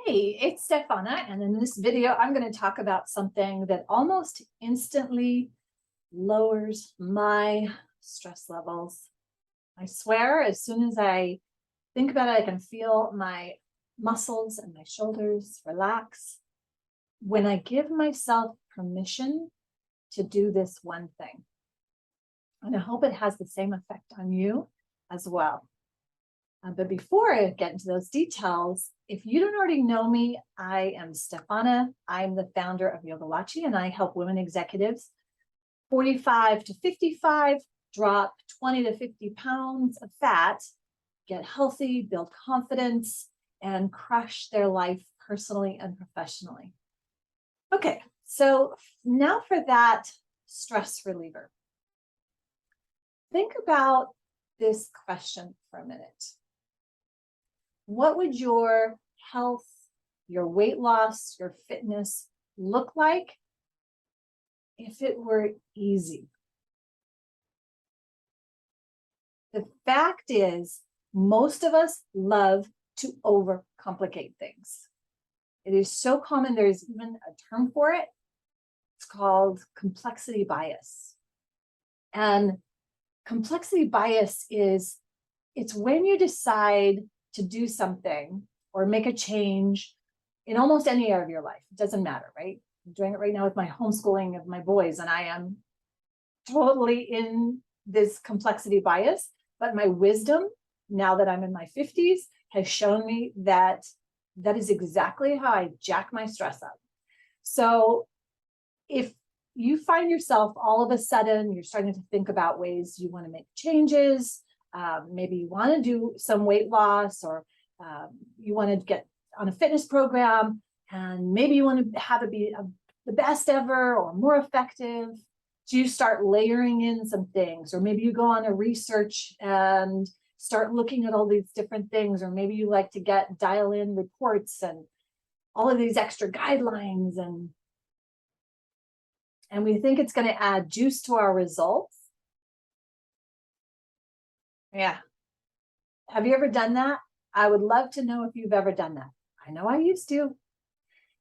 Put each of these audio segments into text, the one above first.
Hey, it's Stefana, and in this video, I'm going to talk about something that almost instantly lowers my stress levels. I swear, as soon as I think about it, I can feel my muscles and my shoulders relax when I give myself permission to do this one thing. And I hope it has the same effect on you as well. But before I get into those details, if you don't already know me, I am Stefana. I'm the founder of Yogilachi, and I help women executives 45 to 55 drop 20 to 50 pounds of fat, get healthy, build confidence, and crush their life personally and professionally. Okay, so now for that stress reliever. Think about this question for a minute. What would your health, your weight loss, your fitness look like if it were easy? The fact is, most of us love to overcomplicate things. It is so common, there's even a term for it. It's called complexity bias. And complexity bias it's when you decide to do something or make a change in almost any area of your life. It doesn't matter, right? I'm doing it right now with my homeschooling of my boys, and I am totally in this complexity bias. But my wisdom, now that I'm in my 50s, has shown me that that is exactly how I jack my stress up. So if you find yourself all of a sudden, you're starting to think about ways you want to make changes, maybe you want to do some weight loss, or you want to get on a fitness program, and maybe you want to have it be the best ever or more effective. So you start layering in some things, or maybe you go on a research and start looking at all these different things, or maybe you like to dial in reports and all of these extra guidelines, and we think it's going to add juice to our results. Yeah. Have you ever done that? I would love to know if you've ever done that. I know I used to.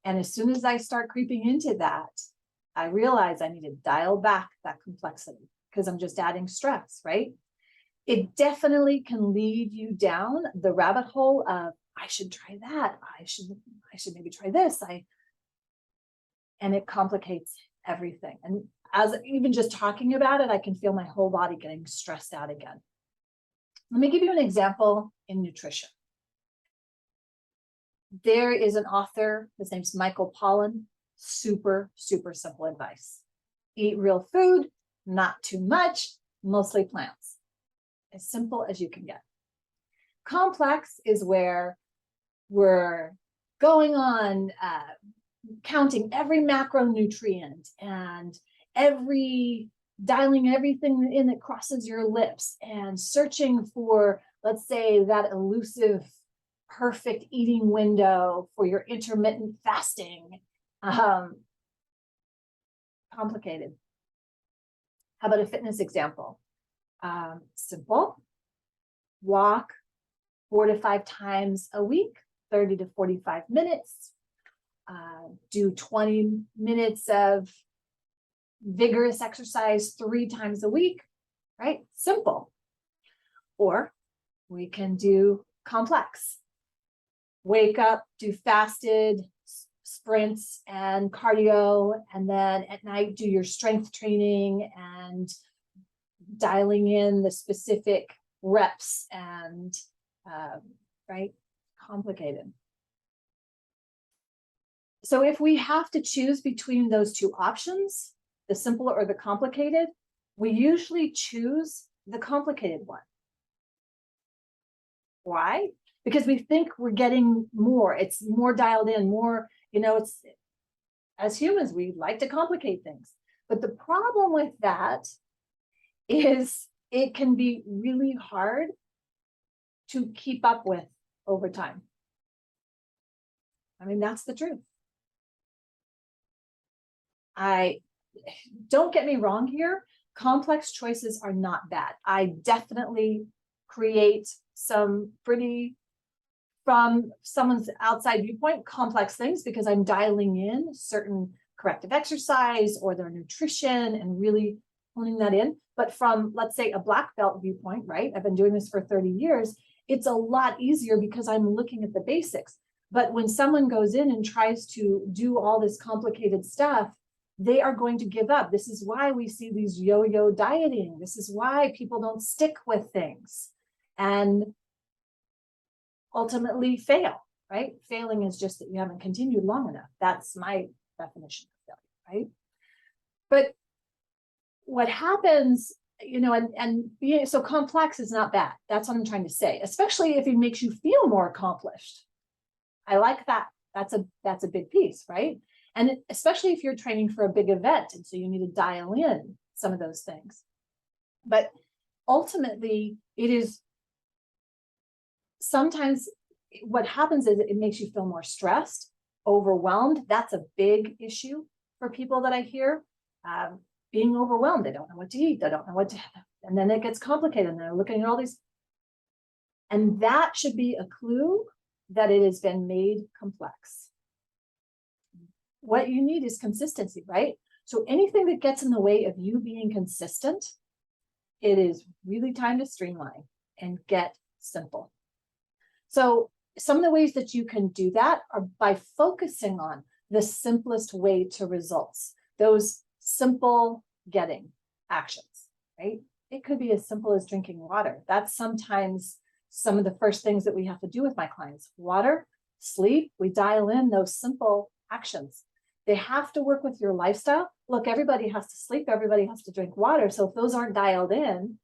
And as soon as I start creeping into that, I realize I need to dial back that complexity because I'm just adding stress, right? It definitely can lead you down the rabbit hole of, I should try that. I should maybe try this. And it complicates everything. And as even just talking about it, I can feel my whole body getting stressed out again. Let me give you an example in nutrition. There is an author, his name's Michael Pollan, super, super simple advice. Eat real food, not too much, mostly plants. As simple as you can get. Complex is where we're going on counting every macronutrient and dialing everything in that crosses your lips and searching for, let's say, that elusive perfect eating window for your intermittent fasting. Complicated. How about a fitness example? Simple. Walk 4 to 5 times a week, 30 to 45 minutes. Do 20 minutes of vigorous exercise 3 times a week, right? Simple. Or we can do complex. Wake up, do fasted sprints and cardio, and then at night do your strength training and dialing in the specific reps and, right? Complicated. So if we have to choose between those two options, the simple or the complicated, we usually choose the complicated one. Why? Because we think we're getting more. It's more dialed in, more, it's, as humans, we like to complicate things. But the problem with that is it can be really hard to keep up with over time. I mean, that's the truth. Don't get me wrong here. Complex choices are not bad. I definitely create some pretty from someone's outside viewpoint, complex things, because I'm dialing in certain corrective exercise or their nutrition and really honing that in. But from, let's say, a black belt viewpoint, right? I've been doing this for 30 years. It's a lot easier because I'm looking at the basics. But when someone goes in and tries to do all this complicated stuff, they are going to give up. This is why we see these yo-yo dieting. This is why people don't stick with things and ultimately fail, right? Failing is just that you haven't continued long enough. That's my definition of failure, right? But what happens, and being so complex is not bad. That's what I'm trying to say, especially if it makes you feel more accomplished. I like that. That's a big piece, right? And especially if you're training for a big event, and so you need to dial in some of those things. But ultimately, it is sometimes what happens is it makes you feel more stressed, overwhelmed. That's a big issue for people that I hear. Being overwhelmed, they don't know what to eat, they don't know what to have, and then it gets complicated, and they're looking at all these. And that should be a clue that it has been made complex. What you need is consistency, right? So anything that gets in the way of you being consistent, it is really time to streamline and get simple. So some of the ways that you can do that are by focusing on the simplest way to results, those simple getting actions, right? It could be as simple as drinking water. That's sometimes some of the first things that we have to do with my clients. Water, sleep, we dial in those simple actions. They have to work with your lifestyle. Look, everybody has to sleep, everybody has to drink water. So if those aren't dialed in,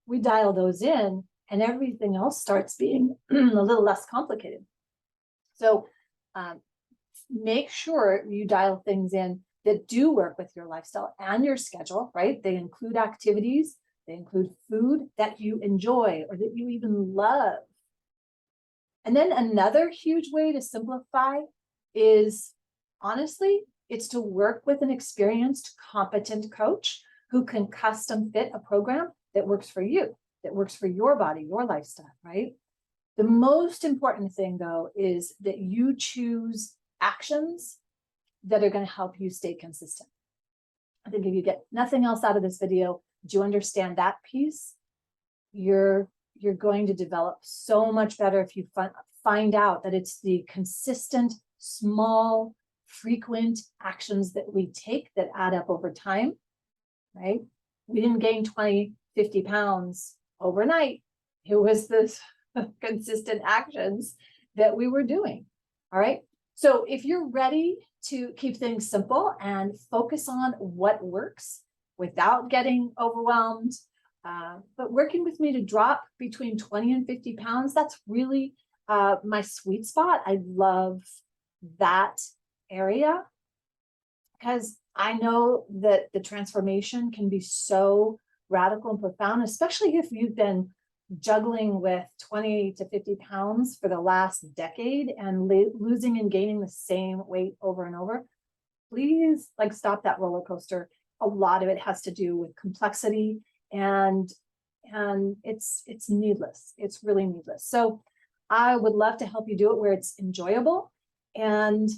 we dial those in and everything else starts being a little less complicated. So make sure you dial things in that do work with your lifestyle and your schedule, right? They include activities, they include food that you enjoy or that you even love. And then another huge way to simplify is, honestly, it's to work with an experienced, competent coach who can custom fit a program that works for you, that works for your body, your lifestyle, right? The most important thing, though, is that you choose actions that are going to help you stay consistent. I think if you get nothing else out of this video, do you understand that piece? You're going to develop so much better if you find out that it's the consistent, small, frequent actions that we take that add up over time, right? We didn't gain 20, 50 pounds overnight. It was this consistent actions that we were doing, all right? So if you're ready to keep things simple and focus on what works without getting overwhelmed, but working with me to drop between 20 and 50 pounds, that's really my sweet spot. I love that area because I know that the transformation can be so radical and profound, especially if you've been juggling with 20 to 50 pounds for the last decade and losing and gaining the same weight over and over. Please stop that roller coaster. A lot of it has to do with complexity and it's needless. It's really needless. So I would love to help you do it where it's enjoyable. And,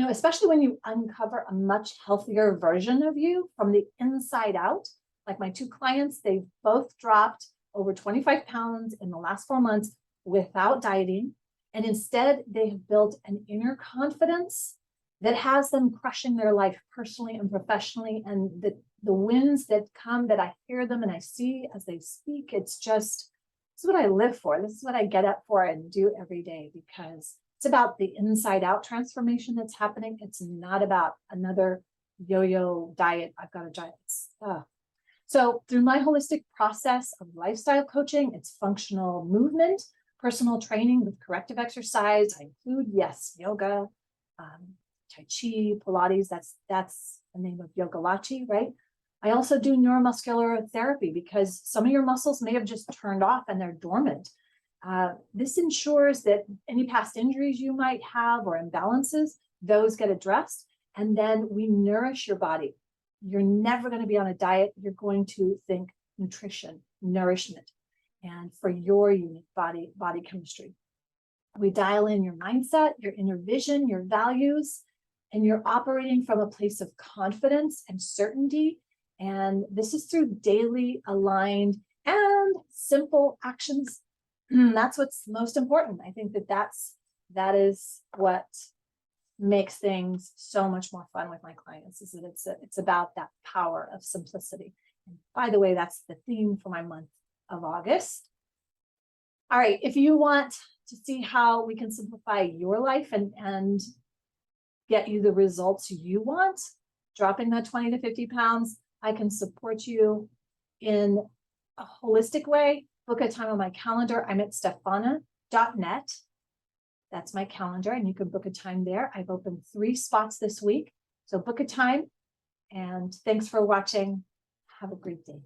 especially when you uncover a much healthier version of you from the inside out. Like my two clients, they've both dropped over 25 pounds in the last 4 months without dieting. And instead, they have built an inner confidence that has them crushing their life personally and professionally. And the wins that come, that I hear them and I see as they speak, this is what I live for. This is what I get up for and do every day, because it's about the inside out transformation that's happening. It's not about another yo-yo diet. I've got a diet. So through my holistic process of lifestyle coaching, it's functional movement, personal training with corrective exercise. I include, yes, yoga, Tai Chi, Pilates. That's the name of Yogilachi, right? I also do neuromuscular therapy because some of your muscles may have just turned off and they're dormant. This ensures that any past injuries you might have or imbalances, those get addressed. And then we nourish your body. You're never going to be on a diet. You're going to think nutrition, nourishment, and for your unique body chemistry. We dial in your mindset, your inner vision, your values, and you're operating from a place of confidence and certainty. And this is through daily aligned and simple actions. That's what's most important. I think that is what makes things so much more fun with my clients, is that it's about that power of simplicity. And by the way, that's the theme for my month of August. All right, if you want to see how we can simplify your life and get you the results you want, dropping that 20 to 50 pounds, I can support you in a holistic way. Book a time on my calendar. I'm at stefana.net. That's my calendar, and you can book a time there. I've opened 3 spots this week. So book a time, and thanks for watching. Have a great day.